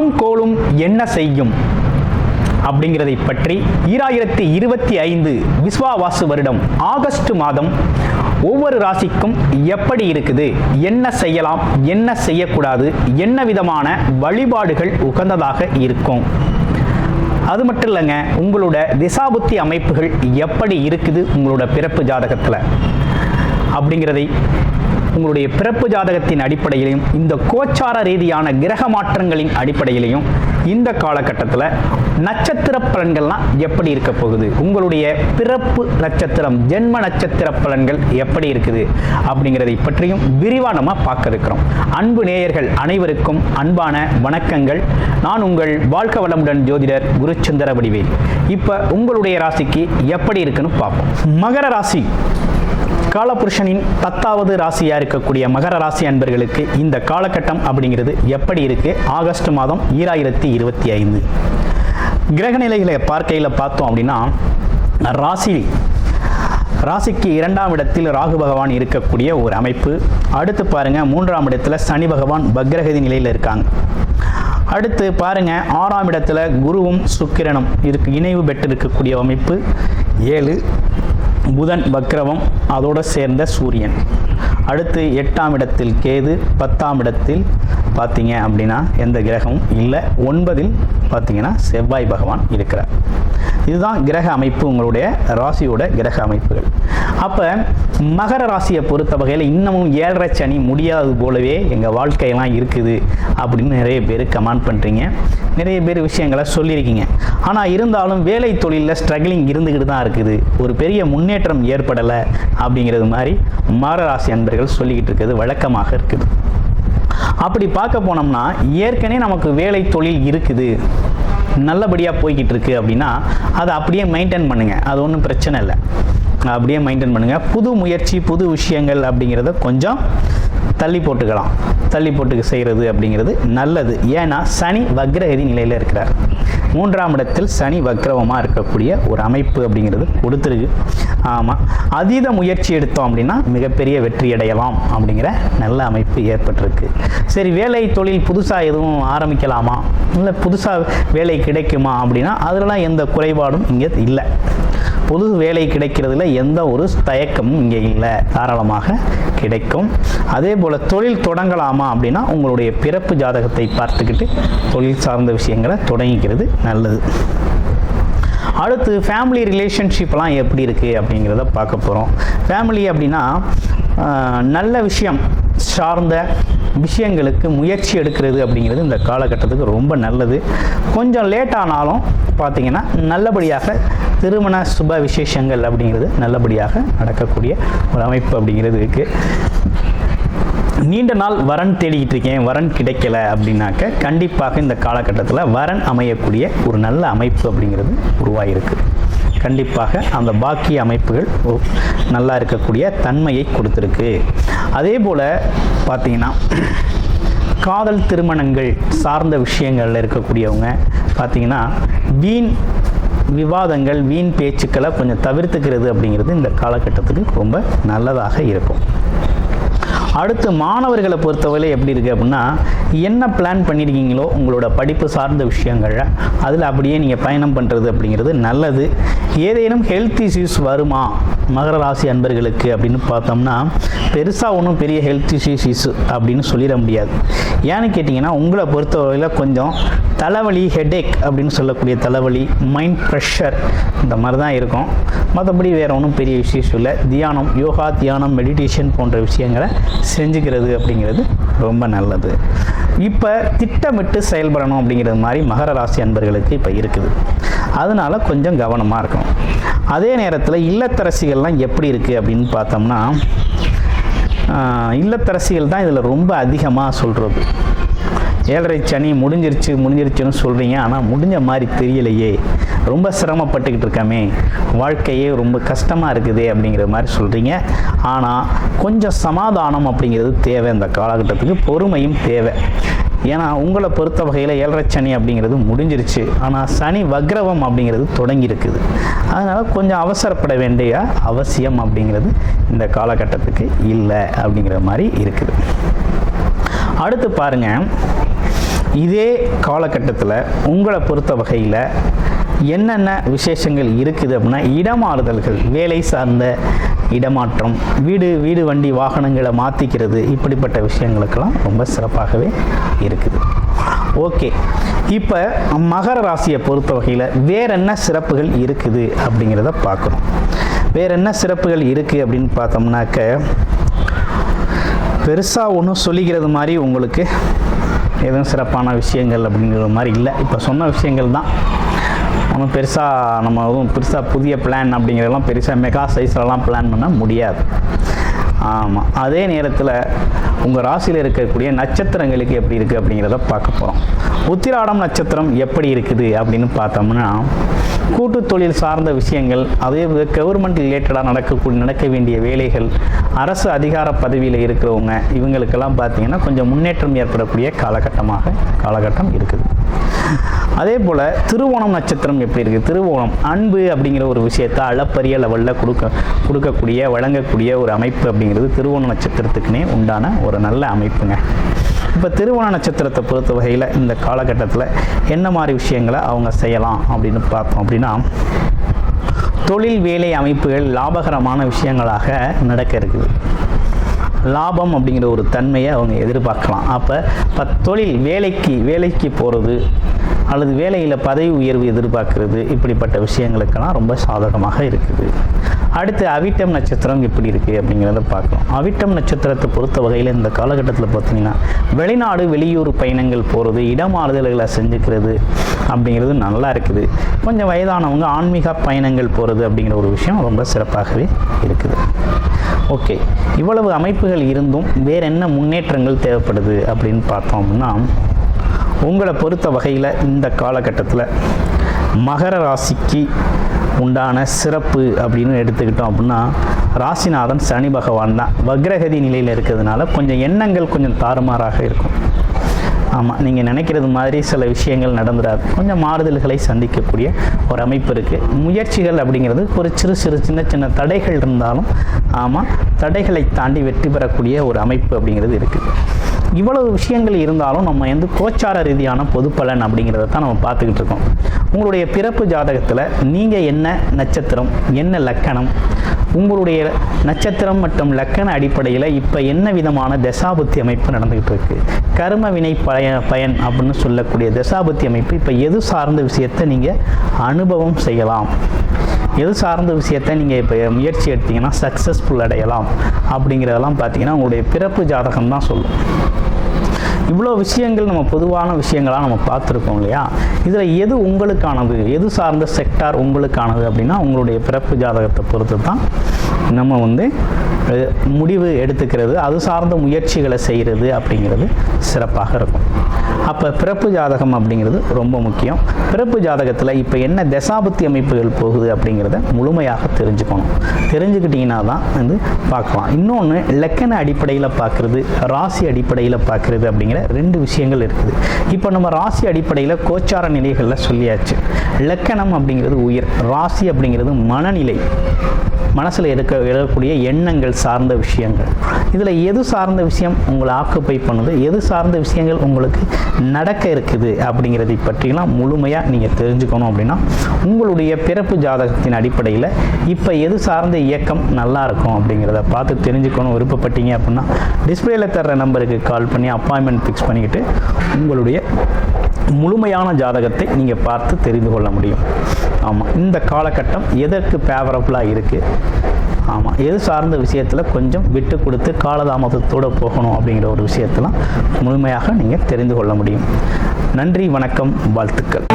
வானும் கோளும் என்ன செய்யும் அப்படிங்கிறதை பற்றி 2025 விஸ்வாவாசு வருடம் ஆகஸ்ட் மாதம் ஒவ்வொரு ராசிக்கும் எப்படி இருக்குது, என்ன செய்யலாம், என்ன செய்யக்கூடாது, என்ன விதமான வழிபாடுகள் உகந்ததாக இருக்கும், அது மட்டும் இல்லைங்க, உங்களோட திசாபுத்தி அமைப்புகள் எப்படி இருக்குது உங்களோட பிறப்பு ஜாதகத்தில் அப்படிங்கிறதை உங்களுடைய பிறப்பு ஜாதகத்தின் அடிப்படையிலையும் இந்த கோச்சார ரீதியான கிரக மாற்றங்களின் அடிப்படையிலையும் இந்த காலகட்டத்தில் நட்சத்திர பலன்கள்லாம் எப்படி இருக்க போகுது, உங்களுடைய பிறப்பு நட்சத்திரம் ஜென்ம நட்சத்திர பலன்கள் எப்படி இருக்குது அப்படிங்கிறதை பற்றியும் விரிவாக நம்ம பார்க்க இருக்கிறோம். அன்பு நேயர்கள் அனைவருக்கும் அன்பான வணக்கங்கள். நான் உங்கள் வாழ்க வளமுடன் ஜோதிடர் குருச்சந்திர வடிவேல். இப்போ உங்களுடைய ராசிக்கு எப்படி இருக்குன்னு பார்ப்போம். மகர ராசி காலபுருஷனின் 10வது ராசியா இருக்கக்கூடிய மகர ராசி அன்பர்களுக்கு இந்த காலகட்டம் அப்படிங்கிறது எப்படி இருக்கு ஆகஸ்ட் மாதம் 2025 கிரக நிலைகளை பார்க்கையில் பார்த்தோம் அப்படின்னா ராசிக்கு 2ஆம் இடத்தில் ராகு பகவான் இருக்கக்கூடிய ஒரு அமைப்பு. அடுத்து பாருங்க 3ஆம் இடத்துல சனி பகவான் வக்ரகதி நிலையில் இருக்காங்க. அடுத்து பாருங்க 6ஆம் இடத்துல குருவும் சுக்கிரனும் இணைவு பெற்று இருக்கக்கூடிய அமைப்பு. 7 புதன் வக்ரவம், அதோடு சேர்ந்த சூரியன். அடுத்து 8ஆம் இடத்தில் கேது, 10ஆம் இடத்தில் பார்த்தீங்க அப்படின்னா எந்த கிரகமும் இல்லை. 9இல் பார்த்தீங்கன்னா செவ்வாய் பகவான் இருக்கிறார். இதுதான் கிரக அமைப்பு, உங்களுடைய ராசியோட கிரக அமைப்புகள். அப்போ மகர ராசியை பொறுத்த வகையில் இன்னமும் 7.5 சனி முடியாதது போலவே எங்கள் வாழ்க்கையெல்லாம் இருக்குது அப்படின்னு நிறைய பேர் கமெண்ட் பண்ணுறீங்க, நிறைய பேர் விஷயங்களை சொல்லியிருக்கீங்க. ஆனால் இருந்தாலும் வேலை தொழிலில் ஸ்ட்ரகிளிங் இருந்துக்கிட்டு தான் இருக்குது, ஒரு பெரிய முன்னேற்றம் ஏற்படலை அப்படிங்கிறது மாதிரி மகர ராசி அன்பர்கள் சொல்லிக்கிட்டு இருக்கிறது வழக்கமாக இருக்குது. அப்படி பார்க்க போனோம்னா ஏற்கனவே நமக்கு வேலை தொழில் இருக்குது, நல்லபடியாக போய்கிட்டு இருக்கு அப்படின்னா அதை அப்படியே மெயின்டைன் பண்ணுங்கள், அது ஒன்றும் பிரச்சனை இல்லை, அப்படியே மெயின்டைன் பண்ணுங்கள். புது முயற்சி புது விஷயங்கள் அப்படிங்கிறத கொஞ்சம் தள்ளி போட்டுக்கலாம், தள்ளி போட்டு செய்கிறது அப்படிங்கிறது நல்லது. ஏன்னா சனி வக்ரகதி நிலையில் இருக்கிறார். 3ஆம் இடத்தில் சனி வக்ரவமாக இருக்கக்கூடிய ஒரு அமைப்பு அப்படிங்கிறது கொடுத்துருக்கு. ஆமாம், அதீத முயற்சி எடுத்தோம் அப்படின்னா மிகப்பெரிய வெற்றி அடையலாம் அப்படிங்கிற நல்ல அமைப்பு ஏற்பட்டிருக்கு. சரி, வேலை தொழில் புதுசாக எதுவும் ஆரம்பிக்கலாமா, இல்லை புதுசாக வேலை கிடைக்குமா அப்படின்னா அதிலலாம் எந்த குறைபாடும் இங்கே இல்லை. புது வேலை கிடைக்கிறதுல எந்த ஒரு தயக்கமும் இங்கே இல்லை, தாராளமாக கிடைக்கும். அதே போல் தொழில் தொடங்கலாமா அப்படின்னா உங்களுடைய பிறப்பு ஜாதகத்தை பார்த்துக்கிட்டு தொழில் சார்ந்த விஷயங்களை தொடங்கிக்கிறது நல்லது. அடுத்து ஃபேமிலி ரிலேஷன்ஷிப்லாம் எப்படி இருக்குது அப்படிங்கிறத பார்க்க போகிறோம். ஃபேமிலி அப்படின்னா நல்ல விஷயம் சார்ந்த விஷயங்களுக்கு முயற்சி எடுக்கிறது அப்படிங்கிறது இந்த காலகட்டத்துக்கு ரொம்ப நல்லது. கொஞ்சம் லேட் ஆனாலும் பார்த்தீங்கன்னா நல்லபடியாக திருமண சுப விசேஷங்கள் அப்படிங்கிறது நல்லபடியாக நடக்கக்கூடிய ஒரு அமைப்பு அப்படிங்கிறது இருக்குது. நீண்ட நாள் வரன் தேடிக்கிட்டு இருக்கேன், வரன் கிடைக்கல அப்படின்னாக்க கண்டிப்பாக இந்த காலகட்டத்தில் வரன் அமையக்கூடிய ஒரு நல்ல அமைப்பு அப்படிங்கிறது உருவாகிருக்கு. கண்டிப்பாக அந்த பாக்கிய அமைப்புகள் நல்லா இருக்கக்கூடிய தன்மையை கொடுத்துருக்கு. அதே போல் பார்த்தீங்கன்னா காதல் திருமணங்கள் சார்ந்த விஷயங்களில் இருக்கக்கூடியவங்க பார்த்தீங்கன்னா வீண் விவாதங்கள் வீண் பேச்சுக்களை கொஞ்சம் தவிர்த்துக்கிறது அப்படிங்கிறது இந்த காலகட்டத்துக்கு ரொம்ப நல்லதாக இருக்கும். அடுத்து மாணவர்களை பொறுத்தவரை எப்படி இருக்குது அப்படின்னா என்ன பிளான் பண்ணியிருக்கீங்களோ உங்களோட படிப்பு சார்ந்த விஷயங்களில் அதில் அப்படியே நீங்கள் பயணம் பண்ணுறது அப்படிங்கிறது நல்லது. ஏதேனும் ஹெல்த் இஷ்யூஸ் வருமா மகர ராசி அன்பர்களுக்கு அப்படின்னு பார்த்தோம்னா பெருசாக ஒன்றும் பெரிய ஹெல்த் இஷ்யூஸ் அப்படின்னு சொல்லிட முடியாது. ஏன்னு கேட்டிங்கன்னா உங்களை பொறுத்தவரையில் கொஞ்சம் தலைவலி, ஹெடேக் அப்படின்னு சொல்லக்கூடிய தலைவலி, மைண்ட் ப்ரெஷர் இந்த மாதிரி தான் இருக்கும். மற்றபடி வேறு ஒன்றும் பெரிய இஷ்யூஸ் இல்லை. தியானம், யோகா, தியானம், மெடிடேஷன் போன்ற விஷயங்களை செஞ்சுக்கிறது அப்படிங்கிறது ரொம்ப நல்லது. இப்போ திட்டமிட்டு செயல்படணும் அப்படிங்கிறது மாதிரி மகர ராசி அன்பர்களுக்கு இப்போ இருக்குது. அதனால கொஞ்சம் கவனமாக இருக்கணும். அதே நேரத்தில் இல்லத்தரசிகள்லாம் எப்படி இருக்குது அப்படின்னு பார்த்தோம்னா இல்லத்தரசிகள் தான் இதில் ரொம்ப அதிகமாக சொல்கிறது. 7.5 சனி முடிஞ்சிருச்சுன்னு சொல்கிறீங்க, ஆனால் முடிஞ்ச மாதிரி தெரியலையே, ரொம்ப சிரமப்பட்டுக்கிட்டு இருக்கமே, வாழ்க்கையே ரொம்ப கஷ்டமாக இருக்குதே அப்படிங்கிற மாதிரி சொல்கிறீங்க. ஆனால் கொஞ்சம் சமாதானம் அப்படிங்கிறது தேவை. இந்த காலகட்டத்துக்கு பொறுமையும் தேவை. ஏன்னா உங்களை பொறுத்த வகையில் 7.5 சனி அப்படிங்கிறது முடிஞ்சிருச்சு, ஆனால் சனி வக்ரவம் அப்படிங்கிறது தொடங்கி இருக்குது. அதனால் கொஞ்சம் அவசரப்பட வேண்டிய அவசியம் அப்படிங்கிறது இந்த காலகட்டத்துக்கு இல்லை அப்படிங்கிற மாதிரி இருக்குது. அடுத்து பாருங்கள், இதே காலகட்டத்தில் உங்களை பொறுத்த வகையில் என்னென்ன விசேஷங்கள் இருக்குது அப்படின்னா, இடமாறுதல்கள், வேலை சார்ந்த இடமாற்றம், வீடு வண்டி வாகனங்களை மாற்றிக்கிறது, இப்படிப்பட்ட விஷயங்களுக்கெல்லாம் ரொம்ப சிறப்பாகவே இருக்குது. ஓகே, இப்போ மகர ராசியை பொறுத்த வகையில் வேற என்ன சிறப்புகள் இருக்குது அப்படிங்கிறத பார்க்கணும். வேற என்ன சிறப்புகள் இருக்குது அப்படின்னு பார்த்தோம்னாக்க, பெருசாக ஒன்றும் சொல்லிக்கிறது மாதிரி உங்களுக்கு எதுவும் சிறப்பான விஷயங்கள் அப்படிங்கிற மாதிரி இல்லை. இப்போ சொன்ன விஷயங்கள் தான். ஒன்றும் பெருசாக நம்ம எதுவும் பெருசாக புதிய பிளான் அப்படிங்கிறதெல்லாம் பெருசாக மெகா சைஸ்லலாம் பிளான் பண்ண முடியாது. ஆமாம், அதே நேரத்தில் உங்கள் ராசியில் இருக்கக்கூடிய நட்சத்திரங்களுக்கு எப்படி இருக்குது அப்படிங்கிறத பார்க்க போகிறோம். உத்திராடம் நட்சத்திரம் எப்படி இருக்குது அப்படின்னு பார்த்தோம்னா, கூட்டு தொழில் சார்ந்த விஷயங்கள், அதே கவர்மெண்ட் ரிலேட்டடாக நடக்க வேண்டிய வேலைகள், அரசு அதிகார பதவியில் இருக்கிறவங்க, இவங்களுக்கெல்லாம் பார்த்தீங்கன்னா கொஞ்சம் முன்னேற்றம் ஏற்படக்கூடிய காலகட்டம் இருக்குது. அதே போல் திருவோணம் நட்சத்திரம் எப்படி இருக்குது? திருவோணம் அன்பு அப்படிங்கிற ஒரு விஷயத்தை அளப்பரிய லெவலில் கொடுக்கக்கூடிய வழங்கக்கூடிய ஒரு அமைப்பு அப்படிங்கிறது திருவோண நட்சத்திரத்துக்குனே உண்டான ஒரு நல்ல அமைப்புங்க. இப்போ திருவோண நட்சத்திரத்தை பொறுத்த வகையில் இந்த காலகட்டத்தில் என்ன மாதிரி விஷயங்களை அவங்க செய்யலாம் அப்படின்னு பார்த்தோம் அப்படின்னா, தொழில் வேலை அமைப்புகள் லாபகரமான விஷயங்களாக நடக்க இருக்குது. லாபம் அப்படிங்கிற ஒரு தன்மையை அவங்க எதிர்பார்க்கலாம். அப்போ தொழில் வேலைக்கு போகிறது அல்லது வேலையில் பதவி உயர்வு எதிர்பார்க்கிறது, இப்படிப்பட்ட விஷயங்களுக்கெல்லாம் ரொம்ப சாதகமாக இருக்குது. அடுத்து அவிட்டம் நட்சத்திரம் எப்படி இருக்குது அப்படிங்கிறத பார்க்கலாம். அவிட்டம் நட்சத்திரத்தை பொறுத்த வகையில் இந்த காலகட்டத்தில் பார்த்தீங்கன்னா, வெளிநாடு வெளியூர் பயணங்கள் போகிறது, இடமாறுதல்களை செஞ்சுக்கிறது அப்படிங்கிறது நல்லா இருக்குது. கொஞ்சம் வயதானவங்க ஆன்மீக பயணங்கள் போகிறது அப்படிங்கிற ஒரு விஷயம் ரொம்ப சிறப்பாகவே இருக்குது. ஓகே, இவ்வளவு அமைப்புகள் இருந்தும் வேறு என்ன முன்னேற்றங்கள் தேவைப்படுது அப்படின்னு பார்த்தோம் அப்படின்னா, உங்களை பொறுத்த வகையில் இந்த காலகட்டத்தில் மகர ராசிக்கு உண்டான சிறப்பு அப்படின்னு எடுத்துக்கிட்டோம் அப்படின்னா, ராசிநாதன் சனி பகவான் தான். வக்ரகதி நிலையில் இருக்கிறதுனால கொஞ்சம் எண்ணங்கள் கொஞ்சம் தாறுமாறாக இருக்கும். ஆமாம், நீங்கள் நினைக்கிறது மாதிரி சில விஷயங்கள் நடந்துடாது. கொஞ்சம் மாறுதல்களை சந்திக்கக்கூடிய ஒரு அமைப்பு இருக்குது. முயற்சிகள் அப்படிங்கிறது ஒரு சின்ன தடைகள் இருந்தாலும், ஆமாம், தடைகளை தாண்டி வெற்றி பெறக்கூடிய ஒரு அமைப்பு அப்படிங்கிறது இருக்குது. இவ்வளவு விஷயங்கள் இருந்தாலும் நம்ம கோச்சார ரீதியான பொது பலன் அப்படிங்கிறத தான் நம்ம பார்த்துக்கிட்டு இருக்கோம். உங்களுடைய பிறப்பு ஜாதகத்தில் நீங்கள் என்ன நட்சத்திரம், என்ன லக்கணம், உங்களுடைய நட்சத்திரம் மற்றும் லக்கண அடிப்படையில் இப்போ என்ன விதமான தசாபுத்தி அமைப்பு நடந்துகிட்டு இருக்கு, கர்ம வினை பயன் அப்படின்னு சொல்லக்கூடிய தசாபுத்தி அமைப்பு, இப்போ எது சார்ந்த விஷயத்தை நீங்கள் அனுபவம் செய்யலாம், எது சார்ந்த விஷயத்தை நீங்கள் இப்போ முயற்சி எடுத்தீங்கன்னா சக்ஸஸ்ஃபுல் அடையலாம் அப்படிங்கிறதெல்லாம் பார்த்தீங்கன்னா உங்களுடைய பிறப்பு ஜாதகம் தான் சொல்லும். இவ்வளோ விஷயங்கள் நம்ம பொதுவான விஷயங்களாக நம்ம பார்த்துருக்கோம் இல்லையா? இதில் எது உங்களுக்கானது, எது சார்ந்த செக்டார் உங்களுக்கானது அப்படின்னா உங்களுடைய பிறப்பு ஜாதகத்தை பொறுத்து தான் நம்ம முடிவு எடுத்துக்கிறது, அது சார்ந்த முயற்சிகளை செய்கிறது அப்படிங்கிறது சிறப்பாக இருக்கும். அப்போ பிறப்பு ஜாதகம் அப்படிங்கிறது ரொம்ப முக்கியம். பிறப்பு ஜாதகத்தில் இப்போ என்ன தசாபுத்தி அமைப்புகள் போகுது அப்படிங்கிறத முழுமையாக தெரிஞ்சுக்கிட்டிங்கன்னா தான் பார்க்கலாம். இன்னொன்று லக்கண அடிப்படையில் பார்க்குறது, ராசி அடிப்படையில் பார்க்குறது அப்படிங்கிற ரெண்டு விஷயங்கள் இருக்குது. இப்போ நம்ம ராசி அடிப்படையில் கோச்சார நிலைகளில் சொல்லியாச்சு. லக்கணம் அப்படிங்கிறது உயிர், ராசி அப்படிங்கிறது மனநிலை, மனசில் இருக்கக்கூடிய எண்ணங்கள் சார்ந்த விஷயங்கள். இதில் எது சார்ந்த விஷயம் உங்களை ஆக்குப்பை பண்ணுது, எது சார்ந்த விஷயங்கள் உங்களுக்கு நடக்க இருக்குது அப்படிங்கிறதை பற்றிலாம் முழுமையாக நீங்கள் தெரிஞ்சுக்கணும் அப்படின்னா உங்களுடைய பிறப்பு ஜாதகத்தின் அடிப்படையில் இப்போ எது சார்ந்த இயக்கம் நல்லா இருக்கும் அப்படிங்கிறத பார்த்து தெரிஞ்சுக்கணும் விருப்பப்பட்டீங்க அப்படின்னா டிஸ்பிளேல தர்ற நம்பருக்கு கால் பண்ணி அப்பாயின்மெண்ட் ஃபிக்ஸ் பண்ணிக்கிட்டு உங்களுடைய முழுமையான ஜாதகத்தை நீங்கள் பார்த்து தெரிந்து கொள்ள முடியும். ஆமாம், இந்த காலகட்டம் எதற்கு ஃபேவரபுளாக இருக்குது, ஆமாம், எது சார்ந்த விஷயத்தில் கொஞ்சம் விட்டு கொடுத்து காலதாமதத்தோடு போகணும் அப்படிங்கிற ஒரு விஷயத்தெல்லாம் முழுமையாக நீங்கள் தெரிந்து கொள்ள முடியும். நன்றி, வணக்கம், வாழ்த்துக்கள்.